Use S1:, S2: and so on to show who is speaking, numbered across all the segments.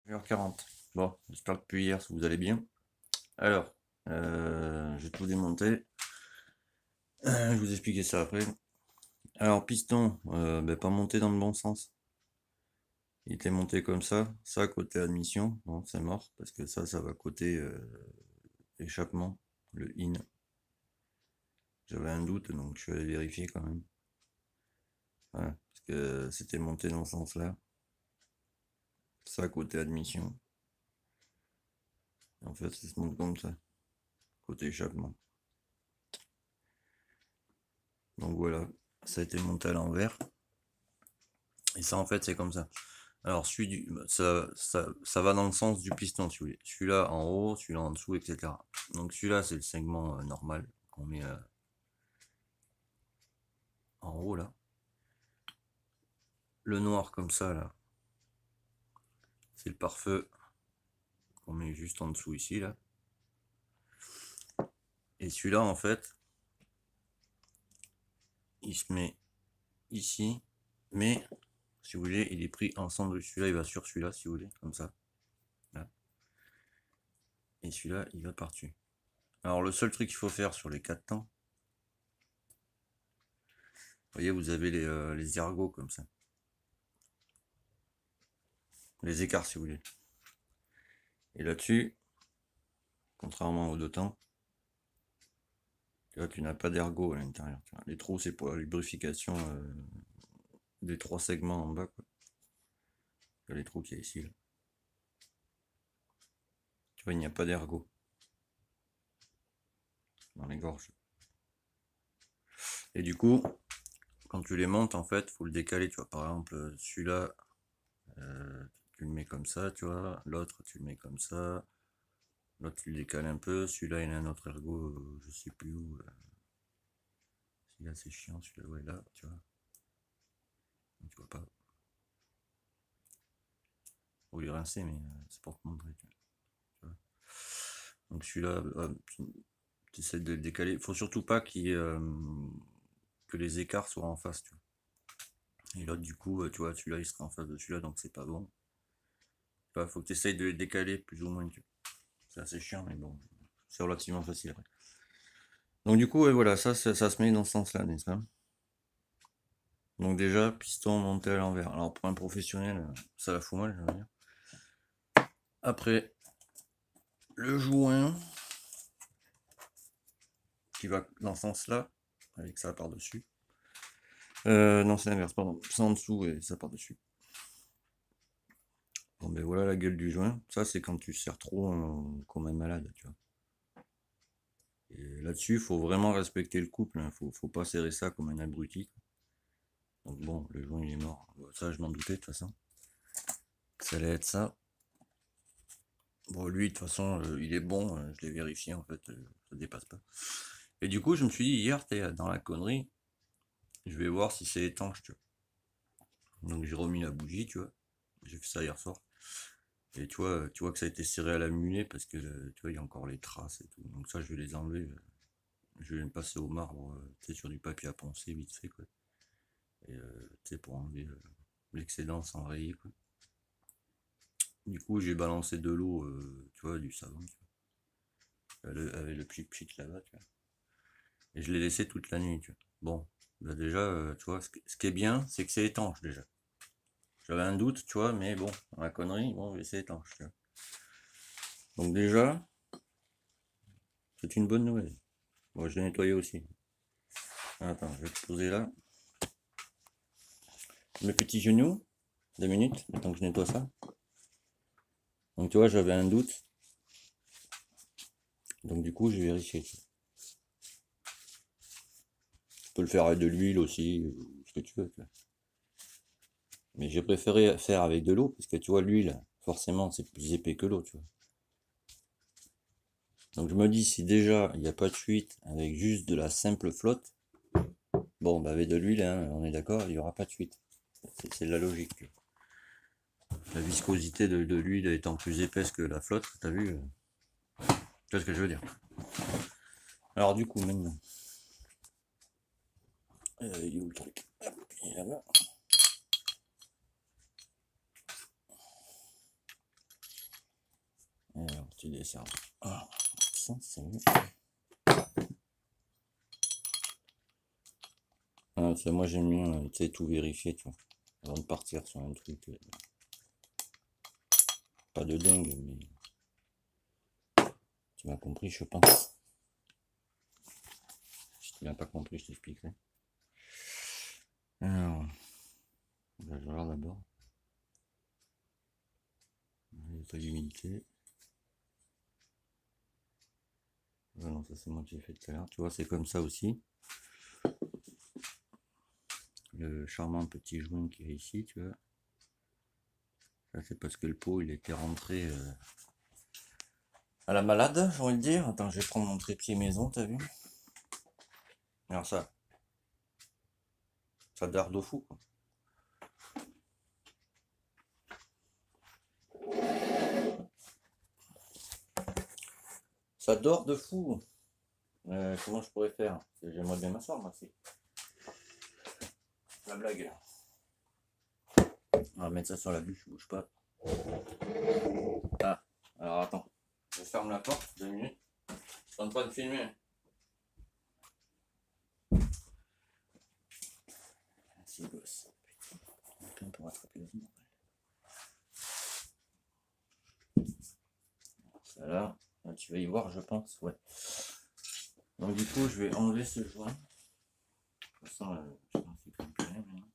S1: 1h40. Bon, j'espère que depuis hier, vous allez bien. Alors, j'ai tout démonté. Je vous expliquer ça après. Alors, piston, pas monté dans le bon sens. Il était monté comme ça côté admission. Bon, c'est mort, parce que ça va côté échappement, le in. J'avais un doute, donc je suis allé vérifier quand même. Voilà, parce que c'était monté dans ce sens-là. Ça côté admission. En fait, ça se monte comme ça, côté échappement. Donc voilà, ça a été monté à l'envers. Et ça, en fait, c'est comme ça. Alors, ça va dans le sens du piston, si vous voulez. Celui-là en haut, celui-là en dessous, etc. Donc, celui-là, c'est le segment normal qu'on met en haut, là. Le noir, comme ça, là, c'est le pare-feu qu'on met juste en dessous, ici, là. Et celui-là, en fait, il se met ici, mais, si vous voulez, il est pris ensemble. Celui-là, il va sur celui-là, si vous voulez, comme ça. Là. Et celui-là, il va par-dessus. Alors, le seul truc qu'il faut faire sur les 4 temps, vous voyez, vous avez les ergots comme ça. Les écarts, si vous voulez. Et là-dessus, contrairement aux deux temps, tu n'as pas d'ergot à l'intérieur. Les trous, c'est pour la lubrification des 3 segments en bas. Quoi. Les trous qu'il y a ici. Là. Tu vois, il n'y a pas d'ergot dans les gorges. Et du coup, quand tu les montes, en fait, faut le décaler. Tu vois, par exemple, celui-là, tu le mets comme ça, tu vois. L'autre, tu le mets comme ça. L'autre, tu le décales un peu. Celui-là, il a un autre ergot, je sais plus où. Celui-là, c'est chiant. Celui-là, ouais, là, tu vois. Tu vois pas. Faut lui rincer, mais c'est pour te montrer. Tu vois. Donc celui-là, tu essaies de le décaler. Il faut surtout pas que les écarts soient en face. Tu vois. Et l'autre, du coup, tu vois, celui-là, il sera en face de celui-là, donc c'est pas bon. Il faut que tu essayes de les décaler plus ou moins. C'est assez chiant, mais bon, c'est relativement facile après. Donc du coup, ouais, voilà, ça se met dans ce sens-là, n'est-ce pas? Donc déjà, piston monté à l'envers. Alors pour un professionnel, ça la fout mal, je veux dire. Après, le joint qui va dans ce sens-là, avec ça par-dessus. Non, c'est l'inverse, pardon. Ça en dessous et ça par-dessus. Bon, ben voilà la gueule du joint. Ça, c'est quand tu serres trop comme un malade, tu vois. Et là-dessus, il faut vraiment respecter le couple. Hein. Faut pas serrer ça comme un abruti. Donc bon, le joint, il est mort. Ça, je m'en doutais, de toute façon. Ça allait être ça. Bon, lui, de toute façon, il est bon. Je l'ai vérifié, en fait. Ça dépasse pas. Et du coup, je me suis dit, hier, t'es dans la connerie. Je vais voir si c'est étanche, tu vois. Donc j'ai remis la bougie, tu vois. J'ai fait ça hier soir. Et tu vois que ça a été serré à la mulet parce que tu vois, il y a encore les traces et tout. Donc ça, je vais les enlever. Je vais me passer au marbre, tu sais, sur du papier à poncer vite fait, quoi. Et tu sais, pour enlever l'excédent sans rayer, quoi. Du coup, j'ai balancé de l'eau, tu vois, du savon, tu vois, avec le pchit là-bas, tu vois. Et je l'ai laissé toute la nuit, tu vois. Bon, là déjà, tu vois, ce qui est bien, c'est que c'est étanche déjà. J'avais un doute, tu vois, mais bon, dans la connerie, bon, c'est étanche, tu vois. Donc déjà, c'est une bonne nouvelle. Bon, je l'ai nettoyé aussi. Attends, je vais te poser là. Mes petits genoux, 2 minutes, tant que je nettoie ça. Donc tu vois, j'avais un doute. Donc du coup, j'ai vérifié. Tu peux le faire avec de l'huile aussi, ce que tu veux. Tu vois. Mais j'ai préféré faire avec de l'eau, parce que tu vois, l'huile, forcément, c'est plus épais que l'eau, tu vois. Donc je me dis, si déjà, il n'y a pas de fuite avec juste de la simple flotte, bon, bah avec de l'huile, hein, on est d'accord, il n'y aura pas de fuite. C'est de la logique. La viscosité de l'huile étant plus épaisse que la flotte, t'as vu tu vois ce que je veux dire. Alors du coup, maintenant, il est où le truc? Hop, il est là-bas. Tu desserres. Ah, ça, c'est mieux. Ah, ça, moi j'aime bien, tu sais, tout vérifier, tu vois, avant de partir sur un truc. Pas de dingue, mais tu m'as compris, je pense. Si tu n'as pas compris, je t'expliquerai. Alors, je vais voir d'abord. L'état d'humidité. Ah non, ça c'est moi qui ai fait tout à l'heure. Tu vois, c'est comme ça aussi. Le charmant petit joint qui est ici, tu vois. Ça c'est parce que le pot il était rentré à la malade, j'ai envie de dire. Attends, je vais prendre mon trépied maison, t'as vu? Alors ça darde au fou, quoi. Ça dort de fou. Comment je pourrais faire? J'aimerais bien m'asseoir, moi, c'est la blague. On va mettre ça sur la bûche, bouge pas. Ah, alors attends. Je ferme la porte, 2 minutes. Je suis en train de filmer. C'est gosse. Putain, pour rattraper la vie. Ça là, tu vas y voir, je pense, ouais. Donc du coup, je vais enlever ce joint. De toute façon, je pense qu'il faut plus rien maintenant.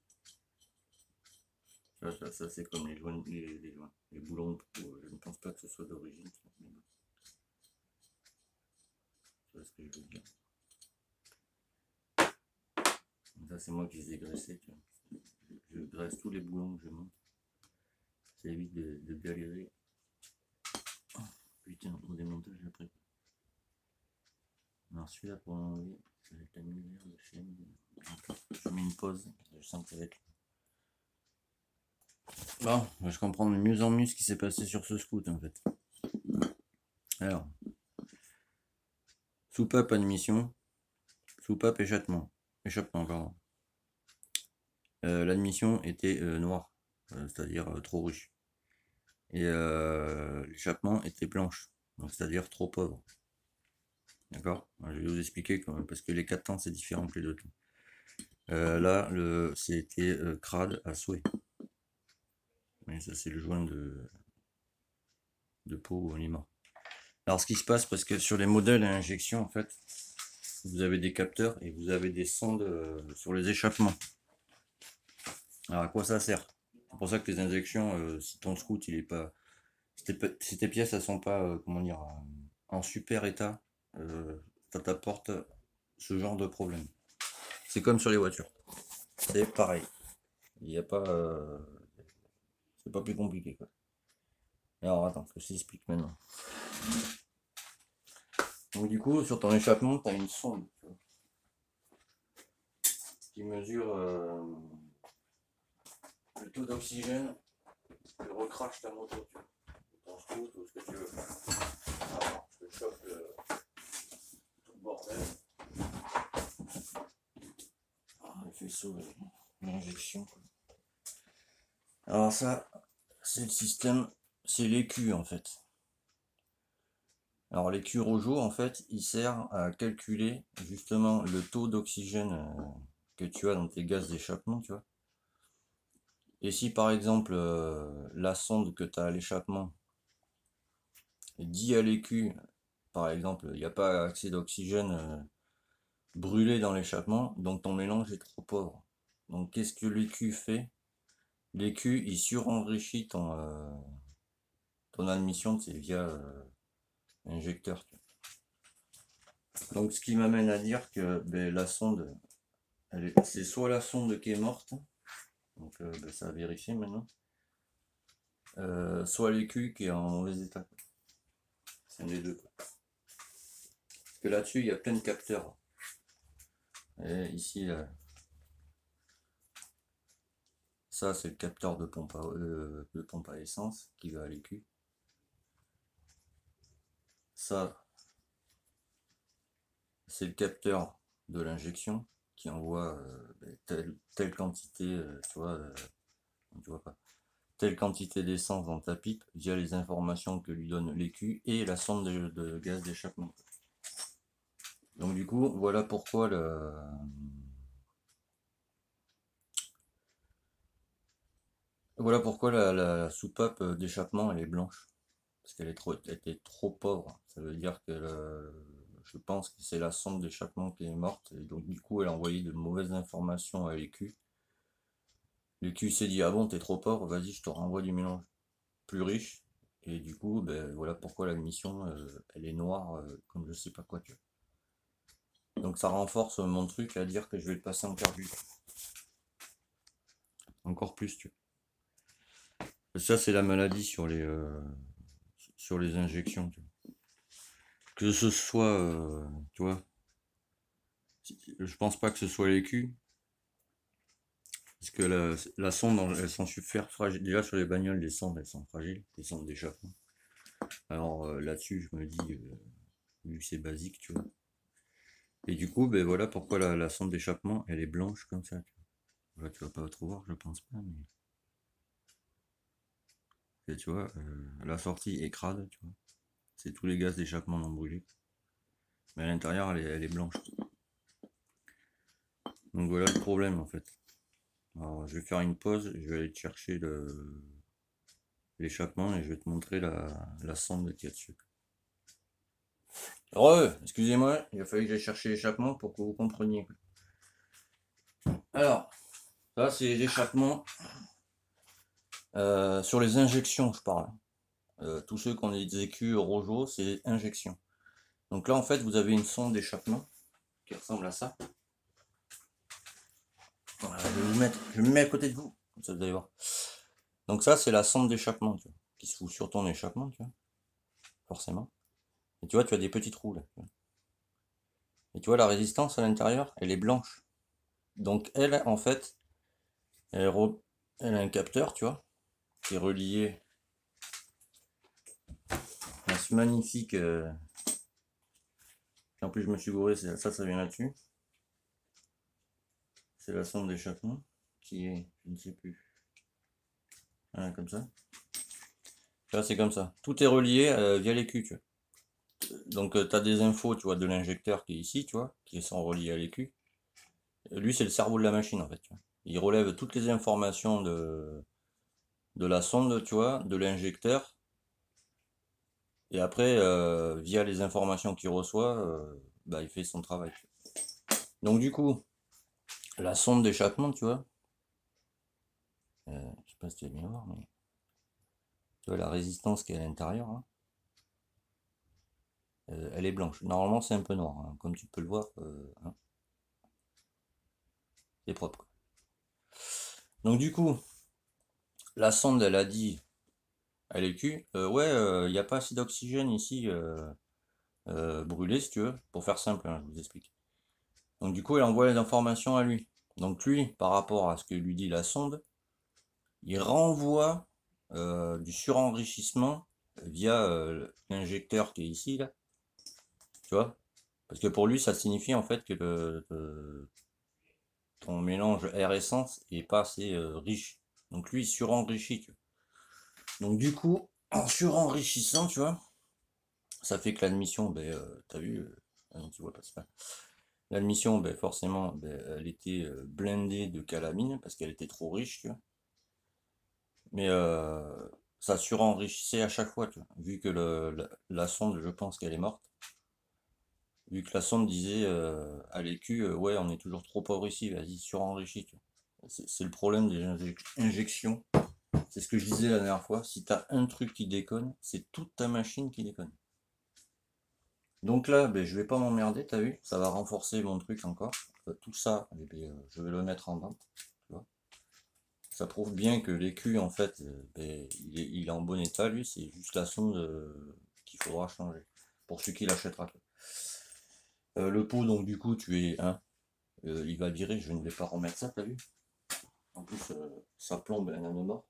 S1: Ça c'est comme les joints, les boulons. Je ne pense pas que ce soit d'origine. Tu vois ce que je veux dire. Ça c'est moi qui les ai graissés. Tu vois. Je graisse tous les boulons que je monte. Ça évite de galérer. Oh, putain, au démontage après. Alors celui-là pour l'enlever, ça va être la misère de chaîne. Je mets une pause, je sens que ça va être. Bon, je comprends de mieux en mieux ce qui s'est passé sur ce scout en fait. Alors, soupape admission, soupape échappement. Échappement, pardon. L'admission était noire, c'est-à-dire trop riche. Et l'échappement était blanche, c'est-à-dire trop pauvre. D'accord? Je vais vous expliquer quand même, parce que les 4 temps c'est différent que les 2 temps. Là, c'était crade à souhait. Mais ça, c'est le joint de pot au lima. Alors, ce qui se passe, parce que sur les modèles à injection, en fait, vous avez des capteurs et vous avez des sondes sur les échappements. Alors, à quoi ça sert? C'est pour ça que les injections, si ton scout, il est pas. Si tes pièces, elles sont pas, comment dire, en super état, ça t'apporte ce genre de problème. C'est comme sur les voitures. C'est pareil. Il n'y a pas. C'est pas plus compliqué, quoi. Alors, attends, je t'explique maintenant. Donc du coup, sur ton échappement, tu as une sonde qui mesure le taux d'oxygène que recrache ta moto, tu vois. Ton scout ou ce que tu veux. Alors, je te chope tout le bordel. Le faisceau, l'injection. Alors ça, c'est le système, c'est l'écu en fait. Alors l'écu Rojo, en fait, il sert à calculer justement le taux d'oxygène que tu as dans tes gaz d'échappement, tu vois. Et si par exemple la sonde que tu as à l'échappement dit à l'écu, par exemple, il n'y a pas assez d'oxygène brûlé dans l'échappement, donc ton mélange est trop pauvre. Donc qu'est-ce que l'écu fait? L'écu, il surenrichit ton admission, c'est via injecteur. Donc ce qui m'amène à dire que la sonde, c'est soit la sonde qui est morte, donc ça a vérifié maintenant, soit l'écu qui est en mauvais état. C'est un des deux. Parce que là-dessus, il y a plein de capteurs. Et ici, ça c'est le capteur de pompe à essence qui va à l'écu. Ça, c'est le capteur de l'injection qui envoie telle quantité, tu vois pas, telle quantité d'essence dans ta pipe via les informations que lui donne l'écu et la sonde de gaz d'échappement. Donc du coup, voilà pourquoi la soupape d'échappement elle est blanche. Parce qu'elle était trop pauvre. Ça veut dire que je pense que c'est la sonde d'échappement qui est morte. Et donc du coup elle a envoyé de mauvaises informations à l'écu. L'écu s'est dit ah bon t'es trop pauvre, vas-y je te renvoie du mélange plus riche. Et du coup, ben, voilà pourquoi la mission elle est noire comme je sais pas quoi tu vois. Donc ça renforce mon truc à dire que je vais le passer en carbu. Encore plus tu vois. Ça c'est la maladie sur les injections. Tu vois. Que ce soit, tu vois, je pense pas que ce soit l'écu. Parce que la sonde, elles sont super fragiles. Déjà sur les bagnoles, les sondes, elles sont fragiles, les sondes d'échappement. Alors là-dessus, je me dis, vu que c'est basique, tu vois. Et du coup, ben voilà pourquoi la sonde d'échappement, elle est blanche comme ça. Tu vois. Là, tu vas pas trop voir, je pense pas, mais. Et tu vois, la sortie est crade, tu vois. C'est tous les gaz d'échappement non brûlés. Mais à l'intérieur, elle est blanche. Donc voilà le problème en fait. Alors, je vais faire une pause, je vais aller te chercher l'échappement et je vais te montrer la sonde qu'il y a dessus. Excusez-moi, il a fallu que j'aille chercher l'échappement pour que vous compreniez. Alors, ça c'est l'échappement sur les injections, je parle. Tous ceux qui ont des écus Rojo, c'est injection. Donc là, en fait, vous avez une sonde d'échappement qui ressemble à ça. Voilà, je me mets à côté de vous, comme ça vous allez voir. Donc ça, c'est la sonde d'échappement, tu vois, qui se fout sur ton échappement, tu vois, forcément. Et tu vois, tu as des petits trous là. Et tu vois, la résistance à l'intérieur, elle est blanche. Donc elle, en fait, elle a un capteur, tu vois, qui est relié à ce magnifique... En plus, je me suis gouré, ça vient là-dessus. C'est la sonde d'échappement, qui est, je ne sais plus, voilà, comme ça. Là, c'est comme ça. Tout est relié via l'écu, tu vois. Donc, tu as des infos, tu vois, de l'injecteur qui est ici, tu vois, qui sont reliés à l'écu. Lui, c'est le cerveau de la machine, en fait. Tu vois. Il relève toutes les informations de la sonde, tu vois, de l'injecteur. Et après, via les informations qu'il reçoit, bah, il fait son travail. Donc, du coup, la sonde d'échappement, tu vois, je sais pas si tu vas bien voir, mais tu vois la résistance qui est à l'intérieur, hein, elle est blanche. Normalement, c'est un peu noir, hein, comme tu peux le voir, hein, c'est propre. Quoi. Donc, du coup, la sonde, elle a dit à l'écu, ouais, il n'y a pas assez d'oxygène ici brûlé, si tu veux, pour faire simple, hein, je vous explique. Donc, du coup, elle envoie les informations à lui. Donc, lui, par rapport à ce que lui dit la sonde, il renvoie du surenrichissement via l'injecteur qui est ici, là, tu vois. Parce que pour lui, ça signifie en fait que ton mélange air-essence est pas assez riche. Donc lui, il surenrichit. Tu vois. Donc du coup, en surenrichissant, tu vois, ça fait que l'admission, ben, t'as vu, non, tu vois pas ça. L'admission, ben, forcément, ben, elle était blindée de calamine parce qu'elle était trop riche, tu vois. Mais ça surenrichissait à chaque fois, tu vois. Vu que la sonde, je pense qu'elle est morte. Vu que la sonde disait à l'écu, ouais, on est toujours trop pauvre ici, vas-y, surenrichis. Tu vois. C'est le problème des injections. C'est ce que je disais la dernière fois. Si t'as un truc qui déconne, c'est toute ta machine qui déconne. Donc là, ben, je vais pas m'emmerder, t'as vu? Ça va renforcer mon truc encore. Tout ça, eh ben, je vais le mettre en vente. Tu vois. Ça prouve bien que l'écu, en fait, ben, il est en bon état, lui. C'est juste la sonde qu'il faudra changer. Pour ceux qui l'achètera. Le pot, donc du coup, tu es un. Il va virer, je ne vais pas remettre ça, t'as vu? En plus, ça plombe un âne mort,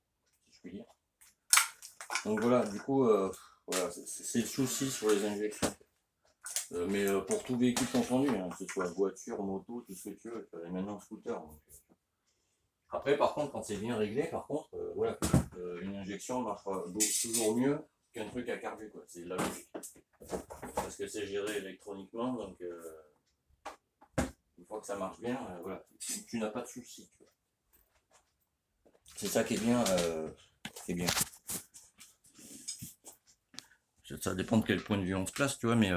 S1: si je puis dire. Donc voilà, du coup, voilà, c'est le souci sur les injections. Mais pour tout véhicule confondu, hein, que ce soit voiture, moto, tout ce que tu veux, et maintenant scooter. Donc, Après, par contre, quand c'est bien réglé, par contre, voilà, une injection marchera toujours mieux qu'un truc à carbu, quoi. C'est la logique. Parce que c'est géré électroniquement, donc une fois que ça marche bien, voilà, tu n'as pas de soucis. C'est ça qui est bien. C'est bien. Ça dépend de quel point de vue on se place, tu vois, mais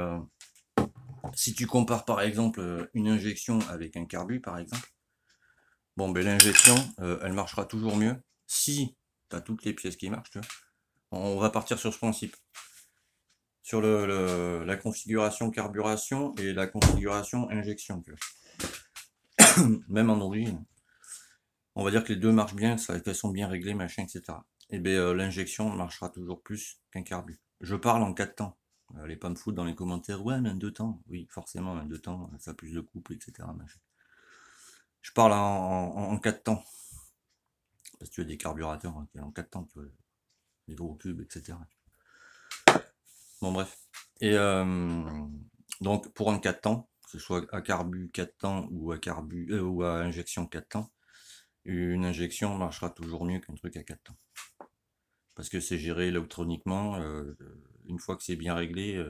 S1: si tu compares par exemple une injection avec un carbu, par exemple, bon, ben l'injection, elle marchera toujours mieux si tu as toutes les pièces qui marchent, tu vois. On va partir sur ce principe. Sur la configuration carburation et la configuration injection, tu vois. Même en origine. On va dire que les deux marchent bien, qu'elles sont bien réglées, machin, etc. Et bien l'injection marchera toujours plus qu'un carbu. Je parle en 4 temps. Allez pas me foutre dans les commentaires, ouais, mais en 2 temps. Oui, forcément, en 2 temps, ça a plus de couple, etc. Machin. Je parle en 4 temps. Parce que tu as des carburateurs hein, en 4 temps, tu vois, les gros cubes, etc. Bon, bref. Et donc, pour un 4 temps, que ce soit à carbu 4 temps ou ou à injection 4 temps, une injection marchera toujours mieux qu'un truc à 4 temps. Parce que c'est géré électroniquement, une fois que c'est bien réglé,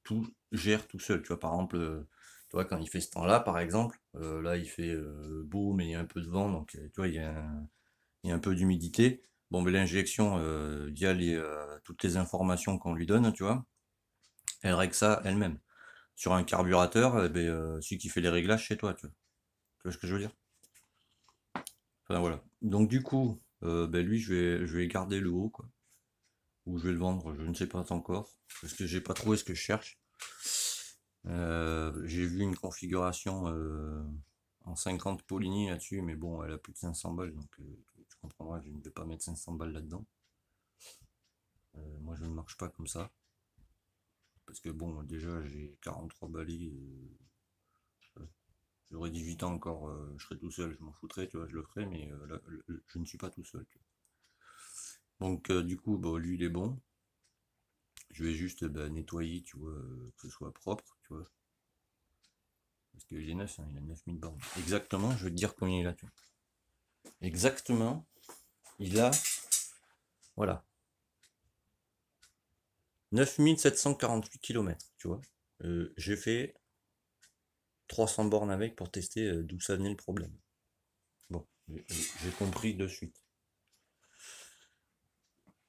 S1: tout gère tout seul. Tu vois, par exemple, tu vois, quand il fait ce temps-là, par exemple, là il fait beau, mais il y a un peu de vent, donc tu vois, il y a un peu d'humidité. Bon, mais l'injection, via toutes les informations qu'on lui donne, tu vois, elle règle ça elle-même. Sur un carburateur, celui qui fait les réglages, c'est toi, tu vois ce que je veux dire? Enfin voilà. Donc du coup, lui, je vais garder le haut, quoi. Ou je vais le vendre, je ne sais pas encore. Parce que j'ai pas trouvé ce que je cherche. J'ai vu une configuration en 50 Poligny là-dessus, mais bon, elle a plus de 500 balles, donc tu comprendras, je ne vais pas mettre 500 balles là-dedans. Moi, je ne marche pas comme ça. Parce que bon, déjà, j'ai 43 balais. J'aurais 18 ans encore, je serais tout seul, je m'en foutrais, tu vois, je le ferais, mais là, je ne suis pas tout seul. Tu vois. Donc, du coup, bah, lui, il est bon. Je vais juste nettoyer, tu vois, que ce soit propre, tu vois. Parce qu'il est neuf, hein, il a 9000 bornes. Exactement, je vais te dire combien il a, tu vois. Exactement, il a, voilà, 9748 km, tu vois. J'ai fait 300 bornes avec pour tester d'où ça venait le problème. Bon, j'ai compris de suite.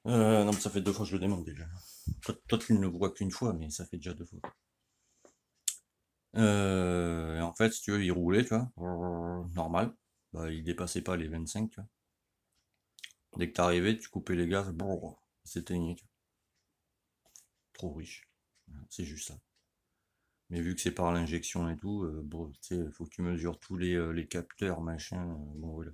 S1: Non, mais ça fait 2 fois que je le demande déjà. Toi, tu ne le vois qu'une fois, mais ça fait déjà 2 fois. Et en fait, si tu veux, il roulait, tu vois, normal. Bah, il dépassait pas les 25, tu vois. Dès que t'arrivais, tu coupais les gaz, il s'éteignait, tu vois. Trop riche. C'est juste ça. Mais vu que c'est par l'injection et tout, bon, tu sais, faut que tu mesures tous les capteurs, machin, bon voilà.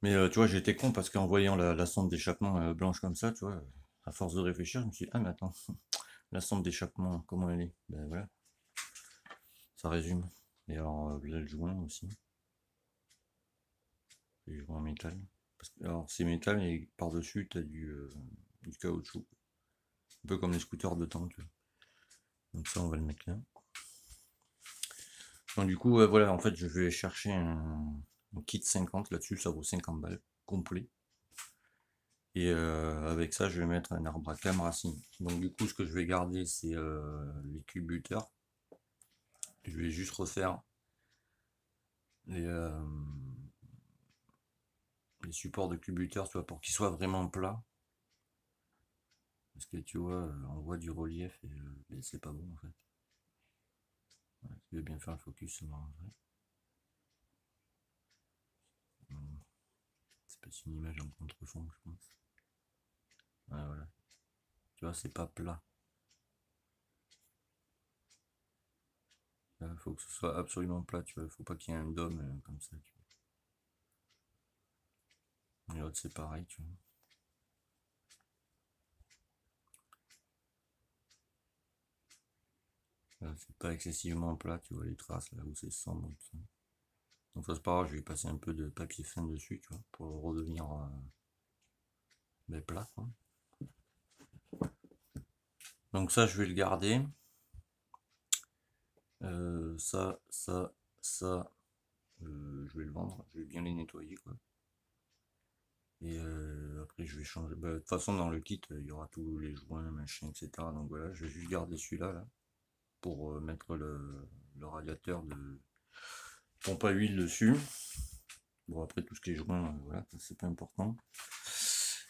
S1: Mais tu vois, j'étais con parce qu'en voyant la sonde d'échappement blanche comme ça, tu vois, à force de réfléchir, je me suis dit, ah mais attends, la sonde d'échappement, comment elle est? Ben voilà, ça résume. Et alors, là, le joint aussi, les joints en métal. Alors, c'est métal et par-dessus, tu as du caoutchouc. Un peu comme les scooters de temps, tu vois. Donc ça, on va le mettre là. Donc du coup, voilà, en fait, je vais chercher un kit 50 là-dessus, ça vaut 50 balles, complet. Et avec ça, je vais mettre un arbre à cam racine. Donc du coup, ce que je vais garder, c'est les culbuteurs. Je vais juste refaire les, les supports de culbuteurs, tu vois, pour qu'ils soient vraiment plats. Parce que tu vois, on voit du relief et c'est pas bon en fait. Ouais, tu veux bien faire le focus, ça m'arrangerait. C'est pas une image en contre-fond, je pense. Ouais, voilà. Tu vois, c'est pas plat. Il faut que ce soit absolument plat, tu vois. Faut pas qu'il y ait un dôme comme ça, tu vois. Et l'autre, c'est pareil, tu vois. Là, c'est pas excessivement plat, tu vois, les traces là où c'est sombre. Tout ça. Donc ça, c'est pas grave, je vais passer un peu de papier fin dessus, tu vois, pour redevenir plat, quoi. Donc ça, je vais le garder. Ça, ça, ça. je vais le vendre, je vais bien les nettoyer, quoi. Et après, je vais changer. Bah, de toute façon, dans le kit, il y aura tous les joints, machin, etc. Donc voilà, je vais juste garder celui-là, là, pour mettre le radiateur de pompe à huile dessus. Bon, après, tout ce qui est joint, voilà, c'est pas important.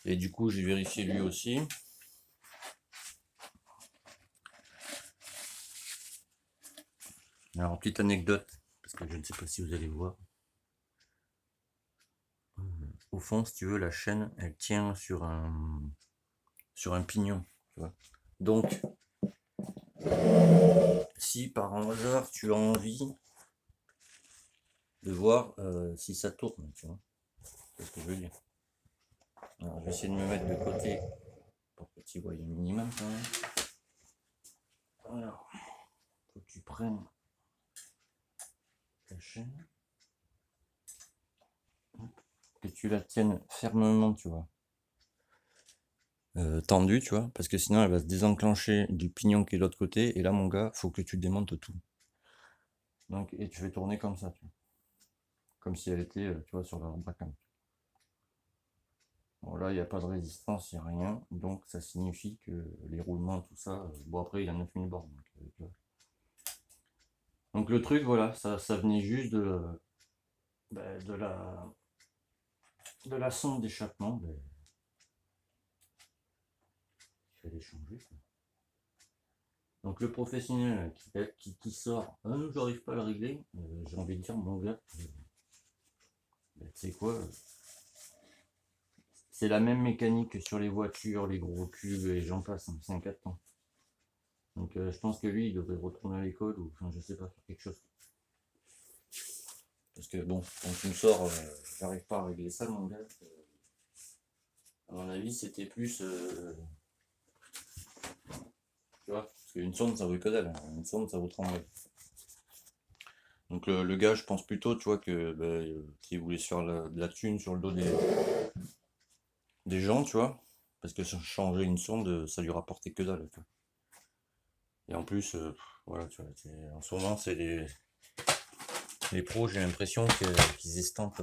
S1: Et du coup, j'ai vérifié lui aussi. Alors, petite anecdote, parce que je ne sais pas si vous allez voir. Au fond, si tu veux, la chaîne, elle tient sur un pignon. Tu vois. Donc, si par hasard tu as envie de voir si ça tourne, tu vois, c'est ce que je veux dire. Alors, je vais essayer de me mettre de côté pour que tu vois le minimum quand même. Alors, faut que tu prennes ta chaîne, que tu la tiennes fermement, tu vois, tendue, tu vois, parce que sinon elle va se désenclencher du pignon qui est de l'autre côté, et là mon gars, faut que tu démontes tout. Donc, et tu fais tourner comme ça, tu vois. Comme si elle était, tu vois, sur la braquage. Bon, là, il n'y a pas de résistance, il n'y a rien, donc ça signifie que les roulements, tout ça, bon après il a 9000 bornes. Donc le truc, voilà, ça venait juste bah, de la sonde d'échappement. Bah, il fallait changer, quoi. Donc le professionnel qui sort, j'arrive pas à le régler, j'ai envie de dire, mon gars, bah, tu sais quoi, c'est la même mécanique que sur les voitures, les gros cubes et j'en passe, hein, c'est un 4 temps. Donc je pense que lui, il devrait retourner à l'école ou, enfin, je sais pas, faire quelque chose. Parce que bon, quand tu me sors, j'arrive pas à régler ça, mon gars. À mon avis, c'était plus. Tu vois, parce qu'une sonde, ça vaut que dalle, hein. Une sonde, ça vaut 30 balles. Donc le gars, je pense plutôt, tu vois, que bah, qu'il voulait se faire de la thune sur le dos des gens, tu vois. Parce que changer une sonde, ça lui rapportait que dalle, tu vois. Et en plus, voilà, tu vois, en ce moment, c'est les pros, j'ai l'impression qu'ils estampent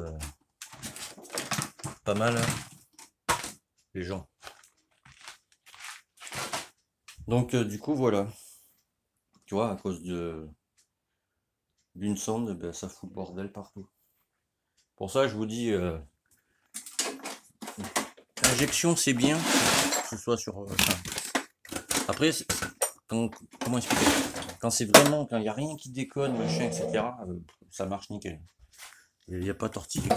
S1: pas mal les gens. Donc du coup, voilà. Tu vois, à cause d'une sonde, ben, ça fout le bordel partout. Pour ça, je vous dis, injection, c'est bien, que ce soit sur. Après, comment expliquer? Quand c'est vraiment, quand il n'y a rien qui déconne, machin, etc., ça marche nickel. Il n'y a pas tortillé.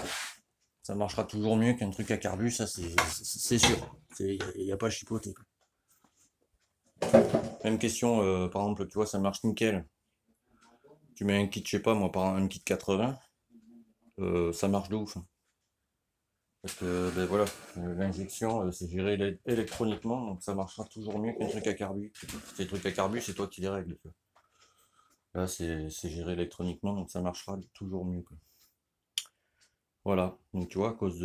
S1: Ça marchera toujours mieux qu'un truc à carbu, ça c'est sûr. Il n'y a pas chipoté. Même question, par exemple, tu vois, ça marche nickel. Tu mets un kit, je sais pas moi, par un kit 80, ça marche de ouf. Parce que ben voilà, l'injection c'est géré électroniquement, donc ça marchera toujours mieux qu'un truc à carbu. Ces trucs à carbu, c'est toi qui les règles. Là, c'est géré électroniquement, donc ça marchera toujours mieux, quoi. Voilà, donc tu vois, à cause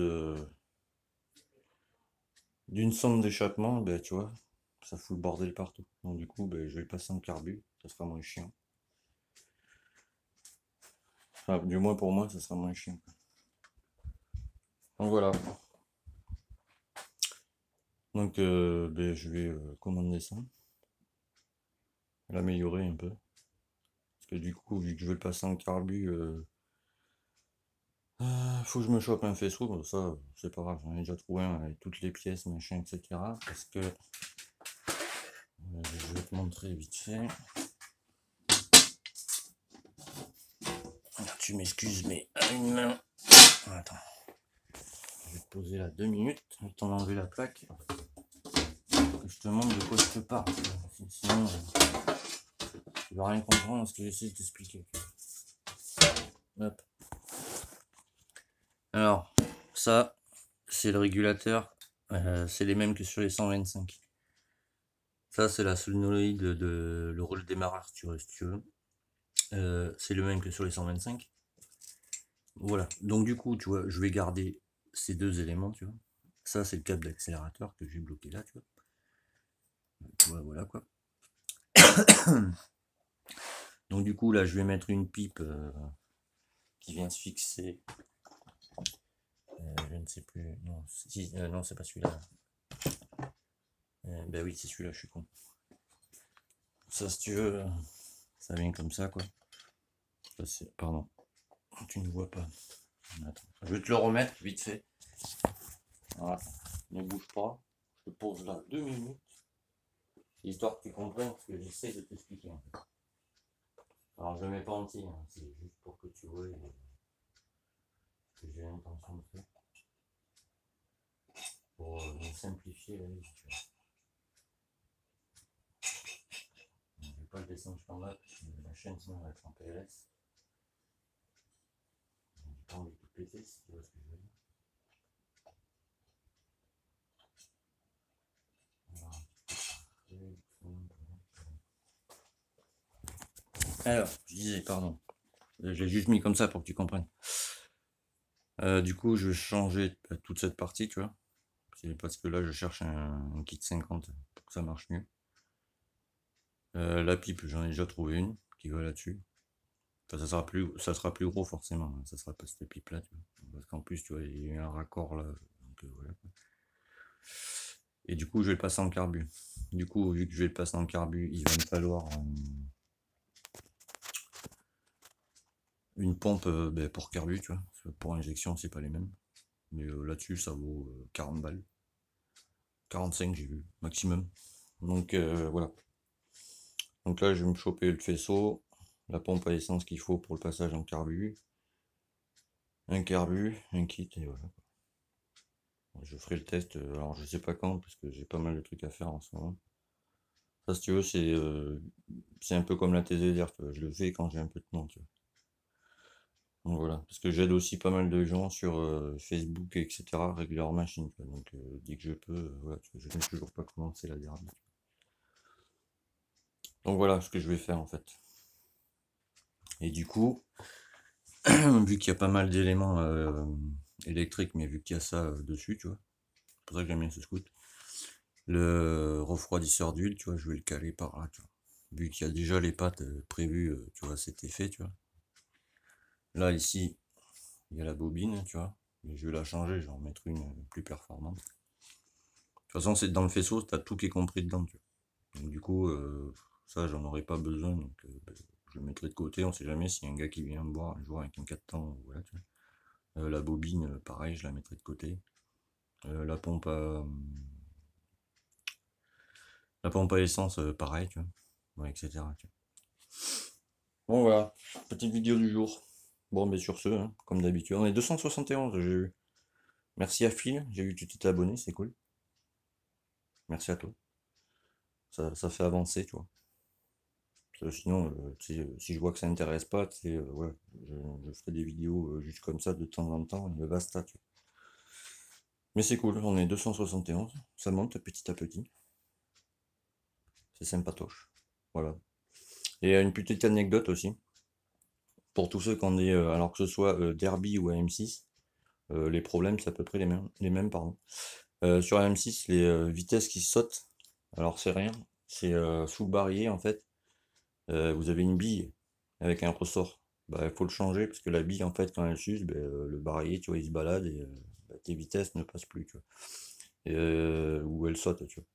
S1: d'une sonde d'échappement, ben tu vois, ça fout le bordel partout. Donc du coup, ben, je vais le passer en carbu, ça sera moins chiant. Enfin, du moins pour moi, ça sera moins chiant, quoi. Donc voilà. Donc ben, je vais commander ça, l'améliorer un peu. Parce que du coup, vu que je vais le passer en carbu, faut que je me chope un faisceau, bon, ça c'est pas grave, j'en ai déjà trouvé un avec toutes les pièces, machin, etc. Parce que je vais te montrer vite fait. Alors, tu m'excuses, mais à une main. Attends. Je vais te poser là 2 minutes, le temps d'enlever la plaque. Que je te montre de quoi je te parle. Sinon, tu vas rien comprendre à ce que j'essaie de t'expliquer. Hop. Alors, ça, c'est le régulateur. C'est les mêmes que sur les 125. Ça, c'est la solénoïde de le rôle démarreur, si tu veux. C'est le même que sur les 125. Voilà. Donc, du coup, tu vois, je vais garder ces deux éléments, tu vois. Ça, c'est le câble d'accélérateur que j'ai bloqué là, tu vois. Tu vois, voilà quoi. Donc, du coup, là, je vais mettre une pipe qui vient se fixer. Je ne sais plus. Non, si, non, c'est pas celui-là. Ben oui, c'est celui-là, je suis con. Ça, si tu veux, ça vient comme ça, quoi. Ça, pardon, tu ne vois pas. Attends. Je vais te le remettre vite fait. Voilà. Ne bouge pas. Je te pose là 2 minutes. Histoire que tu comprennes ce que j'essaie de t'expliquer. En fait. Alors, je ne mets pas entier, hein. C'est juste pour que tu vois ce que j'ai l'intention de faire. Pour simplifier la vie. Je ne vais pas le descendre sur là, parce que la chaîne sinon va être en PLS. J'ai pas envie de tout péter, si tu vois ce que je veux dire. Alors, je disais, pardon. J'ai juste mis comme ça pour que tu comprennes. Du coup, je vais changer toute cette partie, tu vois. C'est parce que là, je cherche un kit 50 pour que ça marche mieux. La pipe, j'en ai déjà trouvé une qui va là-dessus. Enfin, ça sera plus gros forcément. Ça sera pas cette pipe là, tu vois. Parce qu'en plus, tu vois, il y a eu un raccord là. Donc, voilà. Et du coup, je vais le passer en carbu. Du coup, vu que je vais le passer en carbu, il va me falloir une pompe pour carbu, tu vois. Pour injection, c'est pas les mêmes. Mais là-dessus, ça vaut 40 balles. 45 j'ai vu, maximum. Donc voilà. Donc là, je vais me choper le faisceau, la pompe à essence qu'il faut pour le passage en carbu, un carbu, un kit, et voilà. Je ferai le test, alors je sais pas quand, parce que j'ai pas mal de trucs à faire en ce moment. Ça, si tu veux, c'est un peu comme la TZR, tu vois. Je le fais quand j'ai un peu de temps, tu vois. Donc voilà, parce que j'aide aussi pas mal de gens sur Facebook, etc., à régler leur machine, tu vois. Donc dès que je peux, voilà, tu vois, je n'ai toujours pas commencé la dernière. Donc voilà ce que je vais faire en fait. Et du coup, vu qu'il y a pas mal d'éléments électriques, mais vu qu'il y a ça dessus, tu vois, c'est pour ça que j'aime bien ce scout. Le refroidisseur d'huile, tu vois, je vais le caler par là, tu vois. Vu qu'il y a déjà les pattes prévues, tu vois, cet effet, tu vois. Là, ici, il y a la bobine, tu vois. Mais je vais la changer, je vais en mettre une plus performante. De toute façon, c'est dans le faisceau, t'as tout qui est compris dedans, tu vois. Donc du coup, ça, j'en aurais pas besoin, donc je le mettrai de côté, on sait jamais s'il y a un gars qui vient me voir un jour avec un 4 temps, voilà, tu vois. La bobine, pareil, je la mettrai de côté. La pompe à essence, pareil, tu vois. Ouais, etc. Tu vois. Bon voilà, petite vidéo du jour. Bon, mais sur ce, hein, comme d'habitude, on est 271, j'ai vu. Merci à Phil, j'ai vu que tu t'étais abonné, c'est cool. Merci à toi. Ça fait avancer, tu vois. Sinon, si je vois que ça n'intéresse pas, ouais, je ferai des vidéos juste comme ça de temps en temps, le basta, tu vois. Mais c'est cool, on est 271, ça monte petit à petit. C'est sympatoche. Voilà. Et une petite anecdote aussi, pour tous ceux qui ont des, alors que ce soit Derby ou AM6, les problèmes c'est à peu près les mêmes pardon. Sur AM6, les vitesses qui sautent, alors c'est rien, c'est sous le barillet en fait, vous avez une bille avec un ressort. Bah, il faut le changer parce que la bille en fait quand elle s'use, le barillet tu vois il se balade et tes vitesses ne passent plus, tu vois. Ou elle saute, tu vois.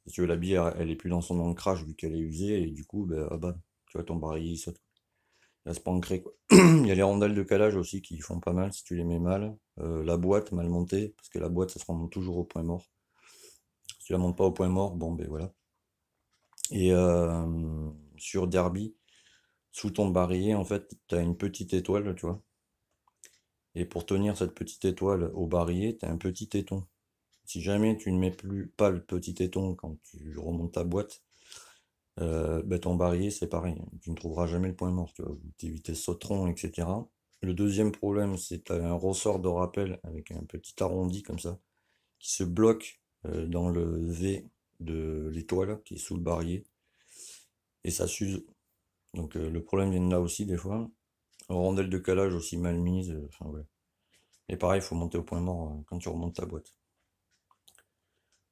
S1: Si tu veux, la bille elle est plus dans son ancrage vu qu'elle est usée et du coup ah bah, tu vois ton barillet il saute. Il va se pancrer quoi. Il y a les rondelles de calage aussi qui font pas mal si tu les mets mal. La boîte mal montée, parce que la boîte ça se remonte toujours au point mort. Si tu la montes pas au point mort, bon ben voilà. Et sur Derby, sous ton barillet, en fait, tu as une petite étoile, tu vois. Et pour tenir cette petite étoile au barillet, tu as un petit téton. Si jamais tu ne mets pas le petit téton quand tu remontes ta boîte, ton barillet c'est pareil. Tu ne trouveras jamais le point mort, tu vois. Tes vitesses sauteront, etc. Le deuxième problème, c'est que tu as un ressort de rappel avec un petit arrondi comme ça, qui se bloque dans le V de l'étoile qui est sous le barillet. Et ça s'use. Donc le problème vient de là aussi des fois. Rondelle de calage aussi mal mise. Enfin ouais. Et pareil, il faut monter au point mort quand tu remontes ta boîte.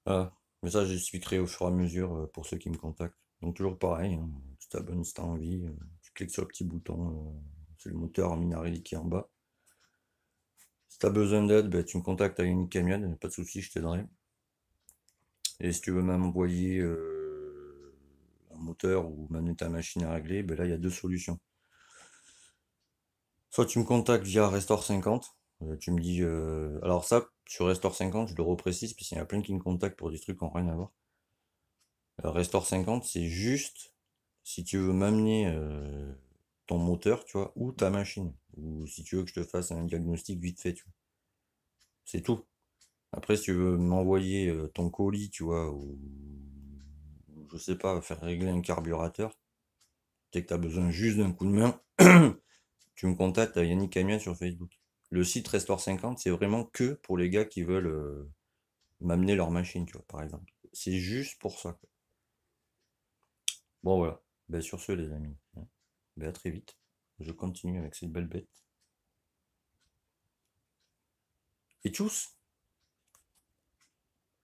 S1: Voilà. Mais ça, j'expliquerai au fur et à mesure pour ceux qui me contactent. Donc toujours pareil, hein. Tu t'abonnes si t'as envie, tu cliques sur le petit bouton, c'est le moteur Minarelli qui est en bas. Si tu as besoin d'aide, ben, tu me contactes à Yannick Camion, pas de souci, je t'aiderai. Et si tu veux même envoyer un moteur ou même ta machine à régler, ben là il y a deux solutions. Soit tu me contactes via Restore 50, tu me dis... alors ça, sur Restore 50, je le reprécise, parce qu'il y en a plein qui me contactent pour des trucs qui n'ont rien à voir. Restore 50, c'est juste si tu veux m'amener ton moteur, tu vois, ou ta machine. Ou si tu veux que je te fasse un diagnostic vite fait, tu vois. C'est tout. Après, si tu veux m'envoyer ton colis, tu vois, ou je sais pas, faire régler un carburateur, dès que tu as besoin juste d'un coup de main, tu me contactes à Yannick Camion sur Facebook. Le site Restore 50, c'est vraiment que pour les gars qui veulent m'amener leur machine, tu vois, par exemple. C'est juste pour ça, quoi. Bon, voilà. Ben, sur ce, les amis, hein. Ben, à très vite. Je continue avec cette belle bête. Et tchuss!